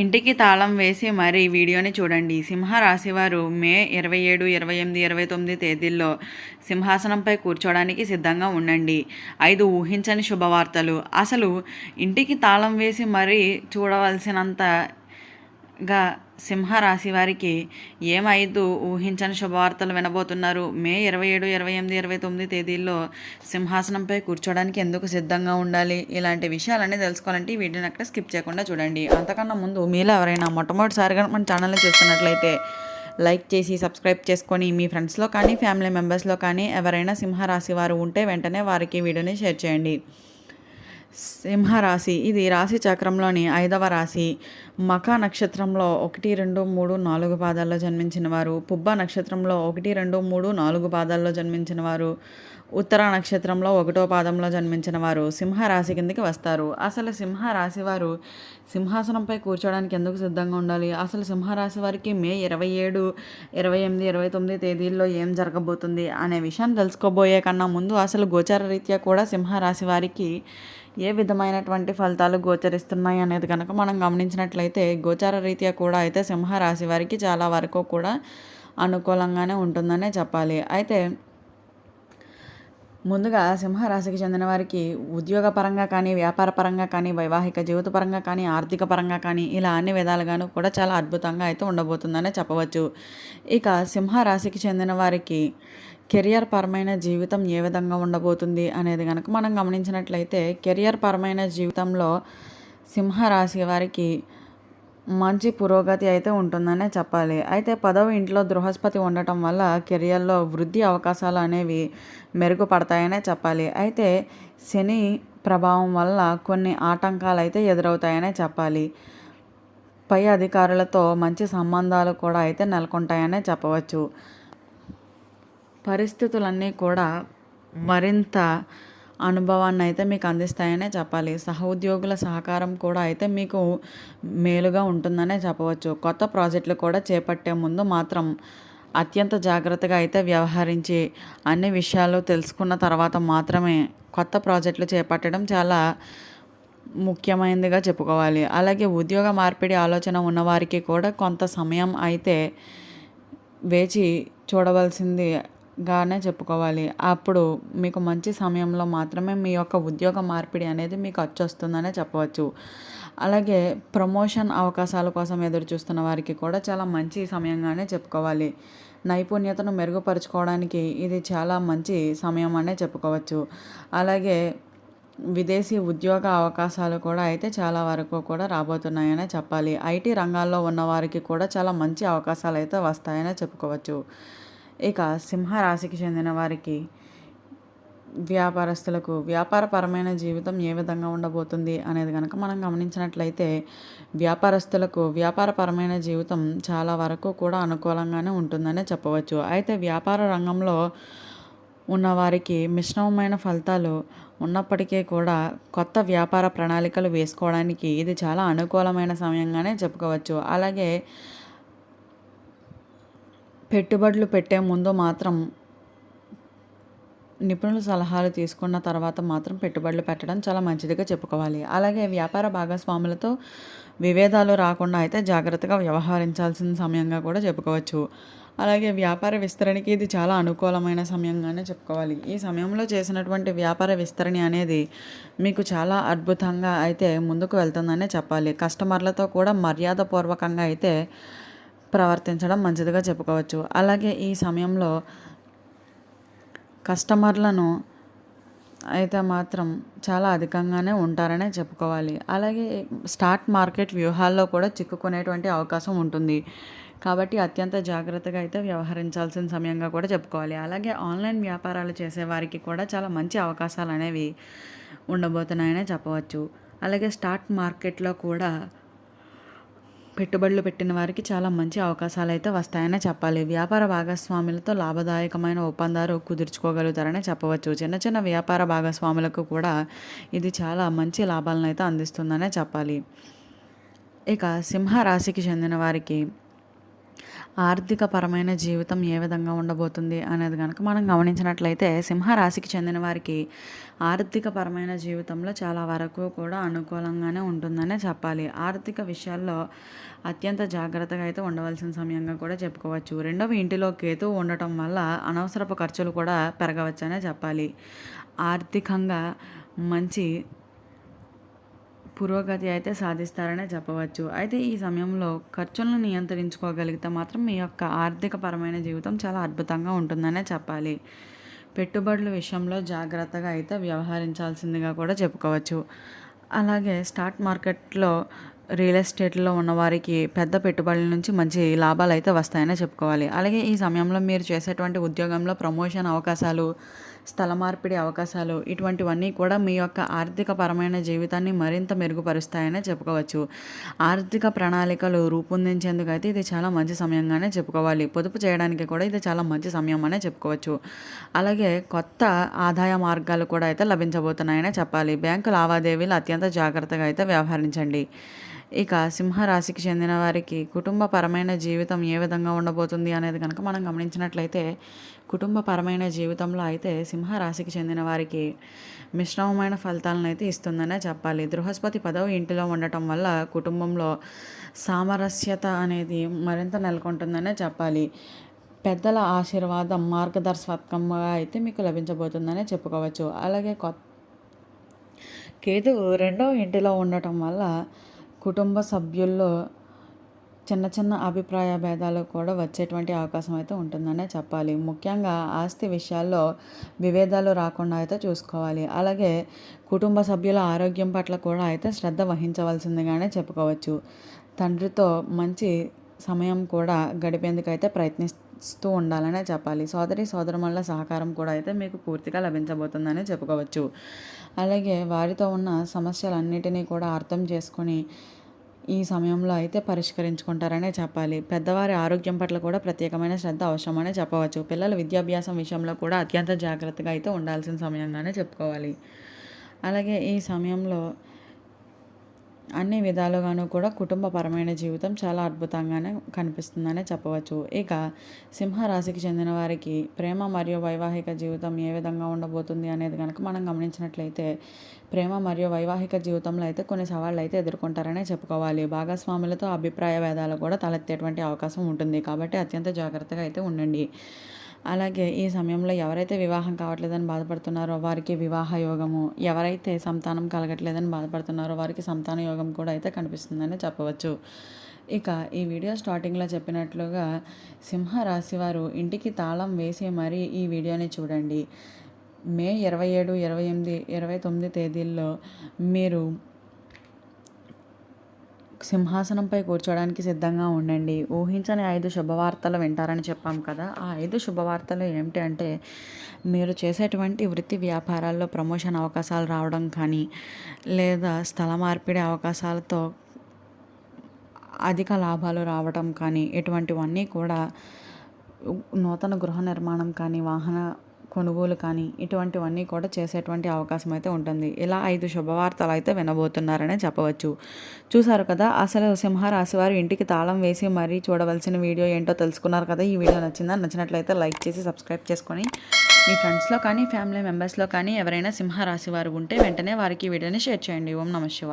ఇంటికి తాళం వేసి మరీ వీడియోని చూడండి. సింహరాశి వారు మే 27, 28, 29 తేదీల్లో సింహాసనంపై కూర్చోవడానికి సిద్ధంగా ఉండండి. 5 ఊహించని శుభవార్తలు. అసలు ఇంటికి తాళం వేసి మరీ చూడవలసినంతగా సింహరాశి వారికి ఏమైదు ఊహించని శుభవార్తలు వినబోతున్నారు. మే 27, 28, 29 తేదీల్లో సింహాసనంపై కూర్చోడానికి ఎందుకు సిద్ధంగా ఉండాలి? ఇలాంటి విషయాలన్నీ తెలుసుకోవాలంటే ఈ వీడియోని అక్కడ స్కిప్ చేయకుండా చూడండి. అంతకన్నా ముందు మీలో ఎవరైనా మొట్టమొదటిసారిగా మన ఛానల్ని చూస్తున్నట్లయితే లైక్ చేసి సబ్స్క్రైబ్ చేసుకొని మీ ఫ్రెండ్స్లో కానీ ఫ్యామిలీ మెంబర్స్లో కానీ ఎవరైనా సింహరాశి వారు ఉంటే వెంటనే వారికి వీడియోని షేర్ చేయండి. సింహరాశి ఇది రాశి చక్రంలోని 5వ రాశి. మఖ నక్షత్రంలో 1, 2, 3, 4 పాదాల్లో జన్మించిన వారు, పుబ్బ నక్షత్రంలో 1, 2, 3, 4 పాదాల్లో జన్మించిన వారు, ఉత్తర నక్షత్రంలో 1వ పాదంలో జన్మించిన వారు సింహరాశి కిందకి వస్తారు. అసలు సింహరాశి వారు సింహాసనంపై కూర్చోడానికి ఎందుకు సిద్ధంగా ఉండాలి? అసలు సింహరాశి వారికి మే 27, 28, 29 తేదీల్లో ఏం జరగబోతుంది అనే విషయాన్ని తెలుసుకోబోయే కన్నా ముందు అసలు గోచార రీత్యా కూడా సింహరాశి వారికి ఏ విధమైనటువంటి ఫలితాలు గోచరిస్తున్నాయి అనేది కనుక మనం గమనించినట్లయితే గోచార రీత్యా కూడా అయితే సింహరాశి వారికి చాలా వరకు కూడా అనుకూలంగానే ఉంటుందనే చెప్పాలి. అయితే ముందుగా సింహరాశికి చెందిన వారికి ఉద్యోగపరంగా కానీ, వ్యాపార పరంగా కానీ, వైవాహిక జీవిత పరంగా కానీ, ఆర్థిక పరంగా కానీ ఇలా అన్ని విధాలుగాను కూడా చాలా అద్భుతంగా అయితే ఉండబోతుందనే చెప్పవచ్చు. ఇక సింహరాశికి చెందిన వారికి కెరియర్ పరమైన జీవితం ఏ విధంగా ఉండబోతుంది అనేది కనుక మనం గమనించినట్లయితే కెరియర్ పరమైన జీవితంలో సింహరాశి వారికి మంచి పురోగతి అయితే ఉంటుందనే చెప్పాలి. అయితే 10వ ఇంట్లో బృహస్పతి ఉండటం వల్ల కెరియర్లో వృద్ధి అవకాశాలు అనేవి మెరుగుపడతాయనే చెప్పాలి. అయితే శని ప్రభావం వల్ల కొన్ని ఆటంకాలు అయితే ఎదురవుతాయనే చెప్పాలి. పై అధికారులతో మంచి సంబంధాలు కూడా అయితే నెలకొంటాయనే చెప్పవచ్చు. పరిస్థితులన్నీ కూడా మరింత అనుభవాన్ని అయితే మీకు అందిస్తాయనే చెప్పాలి. సహోద్యోగుల సహకారం కూడా అయితే మీకు మేలుగా ఉంటుందనే చెప్పవచ్చు. కొత్త ప్రాజెక్టులు కూడా చేపట్టే ముందు మాత్రం అత్యంత జాగ్రత్తగా అయితే వ్యవహరించి అన్ని విషయాలు తెలుసుకున్న తర్వాత మాత్రమే కొత్త ప్రాజెక్టులు చేపట్టడం చాలా ముఖ్యమైనదిగా చెప్పుకోవాలి. అలాగే ఉద్యోగ మార్పిడి ఆలోచన ఉన్నవారికి కూడా కొంత సమయం అయితే వేచి చూడవలసింది గానే చెప్పుకోవాలి. అప్పుడు మీకు మంచి సమయంలో మాత్రమే మీ యొక్క ఉద్యోగ మార్పిడి అనేది మీకు అచ్చొస్తుందనే చెప్పవచ్చు. అలాగే ప్రమోషన్ అవకాశాల కోసం ఎదురు చూస్తున్న వారికి కూడా చాలా మంచి సమయంగానే చెప్పుకోవాలి. నైపుణ్యతను మెరుగుపరుచుకోవడానికి ఇది చాలా మంచి సమయం అనే చెప్పుకోవచ్చు. అలాగే విదేశీ ఉద్యోగ అవకాశాలు కూడా అయితే చాలా వరకు కూడా రాబోతున్నాయనే చెప్పాలి. ఐటీ రంగాల్లో ఉన్న వారికి కూడా చాలా మంచి అవకాశాలు అయితే వస్తాయనే చెప్పుకోవచ్చు. ఇక సింహరాశికి చెందిన వారికి వ్యాపారస్తులకు వ్యాపారపరమైన జీవితం ఏ విధంగా ఉండబోతుంది అనేది కనుక మనం గమనించినట్లయితే వ్యాపారస్తులకు వ్యాపారపరమైన జీవితం చాలా వరకు కూడా అనుకూలంగానే ఉంటుందనే చెప్పవచ్చు. అయితే వ్యాపార రంగంలో ఉన్నవారికి మిశ్రమమైన ఫలితాలు ఉన్నప్పటికీ కూడా కొత్త వ్యాపార ప్రణాళికలు వేసుకోవడానికి ఇది చాలా అనుకూలమైన సమయంగానే చెప్పుకోవచ్చు. అలాగే పెట్టుబడులు పెట్టే ముందు మాత్రం నిపుణుల సలహాలు తీసుకున్న తర్వాత మాత్రం పెట్టుబడులు పెట్టడం చాలా మంచిదిగా చెప్పుకోవాలి. అలాగే వ్యాపార భాగస్వాములతో విభేదాలు రాకుండా అయితే జాగ్రత్తగా వ్యవహరించాల్సిన సమయంగా కూడా చెప్పుకోవచ్చు. అలాగే వ్యాపార విస్తరణకి ఇది చాలా అనుకూలమైన సమయంగానే చెప్పుకోవాలి. ఈ సమయంలో చేసినటువంటి వ్యాపార విస్తరణ అనేది మీకు చాలా అద్భుతంగా అయితే ముందుకు వెళ్తుందనే చెప్పాలి. కస్టమర్లతో కూడా మర్యాదపూర్వకంగా అయితే ప్రవర్తించడం మంచిదిగా చెప్పుకోవచ్చు. అలాగే ఈ సమయంలో కస్టమర్లను అయితే మాత్రం చాలా అధికంగానే ఉంటారనే చెప్పుకోవాలి. అలాగే స్టాక్ మార్కెట్ వ్యూహాల్లో కూడా చిక్కుకునేటువంటి అవకాశం ఉంటుంది. కాబట్టి అత్యంత జాగ్రత్తగా అయితే వ్యవహరించాల్సిన సమయంగా కూడా చెప్పుకోవాలి. అలాగే ఆన్లైన్ వ్యాపారాలు చేసేవారికి కూడా చాలా మంచి అవకాశాలు అనేవి ఉండబోతున్నాయనే చెప్పవచ్చు. అలాగే స్టాక్ మార్కెట్లో కూడా పెట్టుబడులు పెట్టిన వారికి చాలా మంచి అవకాశాలు అయితే వస్తాయనే చెప్పాలి. వ్యాపార భాగస్వాములతో లాభదాయకమైన ఒప్పందాలు కుదుర్చుకోగలుగుతారనే చెప్పవచ్చు. చిన్న చిన్న వ్యాపార భాగస్వాములకు కూడా ఇది చాలా మంచి లాభాలను అయితే అందిస్తుందనే చెప్పాలి. ఇక సింహరాశికి చెందిన వారికి ఆర్థికపరమైన జీవితం ఏ విధంగా ఉండబోతుంది అనేది గనక మనం గమనించినట్లయితే సింహరాశికి చెందిన వారికి ఆర్థికపరమైన జీవితంలో చాలా వరకు కూడా అనుకూలంగానే ఉంటుందనే చెప్పాలి. ఆర్థిక విషయాల్లో అత్యంత జాగ్రత్తగా అయితే ఉండవలసిన సమయంగా కూడా చెప్పుకోవచ్చు. రెండవ ఇంటిలో కేతువు ఉండటం వల్ల అనవసరపు ఖర్చులు కూడా పెరగవచ్చనే చెప్పాలి. ఆర్థికంగా మంచి పురోగతి అయితే సాధిస్తారనే చెప్పవచ్చు. అయితే ఈ సమయంలో ఖర్చులను నియంత్రించుకోగలిగితే మాత్రం మీ యొక్క ఆర్థికపరమైన జీవితం చాలా అద్భుతంగా ఉంటుందనే చెప్పాలి. పెట్టుబడుల విషయంలో జాగ్రత్తగా అయితే వ్యవహరించాల్సిందిగా కూడా చెప్పుకోవచ్చు. అలాగే స్టాక్ మార్కెట్లో రియల్ ఎస్టేట్లో ఉన్నవారికి పెద్ద పెట్టుబడుల నుంచి మంచి లాభాలు అయితే వస్తాయనే చెప్పుకోవాలి. అలాగే ఈ సమయంలో మీరు చేసేటువంటి ఉద్యోగంలో ప్రమోషన్ అవకాశాలు, స్థల మార్పిడి అవకాశాలు ఇటువంటివన్నీ కూడా మీ యొక్క ఆర్థికపరమైన జీవితాన్ని మరింత మెరుగుపరుస్తాయనే చెప్పుకోవచ్చు. ఆర్థిక ప్రణాళికలు రూపొందించేందుకు అయితే ఇది చాలా మంచి సమయంగానే చెప్పుకోవాలి. పొదుపు చేయడానికి కూడా ఇది చాలా మంచి సమయం అనే చెప్పుకోవచ్చు. అలాగే కొత్త ఆదాయ మార్గాలు కూడా అయితే లభించబోతున్నాయనే చెప్పాలి. బ్యాంకు లావాదేవీలు అత్యంత జాగ్రత్తగా అయితే వ్యవహరించండి. ఇక సింహరాశికి చెందిన వారికి కుటుంబపరమైన జీవితం ఏ విధంగా ఉండబోతుంది అనేది కనుక మనం గమనించినట్లయితే, కుటుంబపరమైన జీవితంలో అయితే సింహరాశికి చెందిన వారికి మిశ్రమమైన ఫలితాలను అయితే ఇస్తుందనే చెప్పాలి. బృహస్పతి 10వ ఇంటిలో ఉండటం వల్ల కుటుంబంలో సామరస్యత అనేది మరింత నెలకొంటుందనే చెప్పాలి. పెద్దల ఆశీర్వాదం మార్గదర్శకత్వంగా అయితే మీకు లభించబోతుందనే చెప్పుకోవచ్చు. అలాగే కేతువు 2వ ఇంటిలో ఉండటం వల్ల కుటుంబ సభ్యుల్లో చిన్న చిన్న అభిప్రాయ భేదాలు కూడా వచ్చేటువంటి అవకాశం అయితే ఉంటుందనే చెప్పాలి. ముఖ్యంగా ఆస్తి విషయాల్లో విభేదాలు రాకుండా అయితే చూసుకోవాలి. అలాగే కుటుంబ సభ్యుల ఆరోగ్యం పట్ల కూడా అయితే శ్రద్ధ వహించవలసిందిగానే చెప్పుకోవచ్చు. తండ్రితో మంచి సమయం కూడా గడిపేందుకైతే ప్రయత్నిస్తూ ఉండాలనే చెప్పాలి. సోదరుల సహకారం కూడా అయితే మీకు పూర్తిగా లభించబోతుందని చెప్పుకోవచ్చు. అలాగే వారితో ఉన్న సమస్యలన్నిటినీ కూడా అర్థం చేసుకొని ఈ సమయంలో అయితే పరిష్కరించుకుంటారనే చెప్పాలి. పెద్దవారి ఆరోగ్యం పట్ల కూడా ప్రత్యేకమైన శ్రద్ధ అవసరమనే చెప్పవచ్చు. పిల్లల విద్యాభ్యాసం విషయంలో కూడా అత్యంత జాగ్రత్తగా అయితే ఉండాల్సిన సమయంగానే చెప్పుకోవాలి. అలాగే ఈ సమయంలో అన్ని విధాలుగాను కూడా కుటుంబపరమైన జీవితం చాలా అద్భుతంగానే కనిపిస్తుందనే చెప్పవచ్చు. ఇక సింహరాశికి చెందిన వారికి ప్రేమ మరియు వైవాహిక జీవితం ఏ విధంగా ఉండబోతుంది అనేది కనుక మనం గమనించినట్లయితే, ప్రేమ మరియు వైవాహిక జీవితంలో అయితే కొన్ని సవాళ్ళు అయితే ఎదుర్కొంటారనే చెప్పుకోవాలి. భాగస్వాములతో అభిప్రాయ భేదాలు కూడా తలెత్తేటువంటి అవకాశం ఉంటుంది. కాబట్టి అత్యంత జాగ్రత్తగా అయితే ఉండండి. అలాగే ఈ సమయంలో ఎవరైతే వివాహం కావట్లేదని బాధపడుతున్నారో వారికి వివాహ యోగము, ఎవరైతే సంతానం కలగట్లేదని బాధపడుతున్నారో వారికి సంతాన యోగం కూడా అయితే కనిపిస్తుందని చెప్పవచ్చు. ఇక ఈ వీడియో స్టార్టింగ్లో చెప్పినట్లుగా సింహరాశి వారు ఇంటికి తాళం వేసి మరీ ఈ వీడియోని చూడండి. మే 27, 28, 29 తేదీల్లో మీరు సింహాసనంపై కూర్చోవడానికి సిద్ధంగా ఉండండి. ఊహించని 5 శుభవార్తలు వింటారని చెప్పాం కదా. ఆ 5 శుభవార్తలు ఏమిటి అంటే, మీరు చేసేటువంటి వృత్తి వ్యాపారాల్లో ప్రమోషన్ అవకాశాలు రావడం కానీ, లేదా స్థల మార్పిడి అవకాశాలతో అధిక లాభాలు రావడం కానీ, ఇటువంటివన్నీ కూడా నూతన గృహ నిర్మాణం కానీ, వాహన కొనుగోలు కానీ ఇటువంటివన్నీ కూడా చేసేటువంటి అవకాశం అయితే ఉంటుంది. ఇలా 5 శుభవార్తలు అయితే వినబోతున్నారనే చెప్పవచ్చు. చూసారు కదా, అసలు సింహరాశి వారు ఇంటికి తాళం వేసి మరీ చూడవలసిన వీడియో ఏంటో తెలుసుకున్నారు కదా. ఈ వీడియో నచ్చినట్లయితే లైక్ చేసి సబ్స్క్రైబ్ చేసుకొని మీ ఫ్రెండ్స్లో కానీ ఫ్యామిలీ మెంబర్స్లో కానీ ఎవరైనా సింహరాశి వారు ఉంటే వెంటనే వారికి ఈ వీడియోని షేర్ చేయండి. ఓం నమః శివాయ.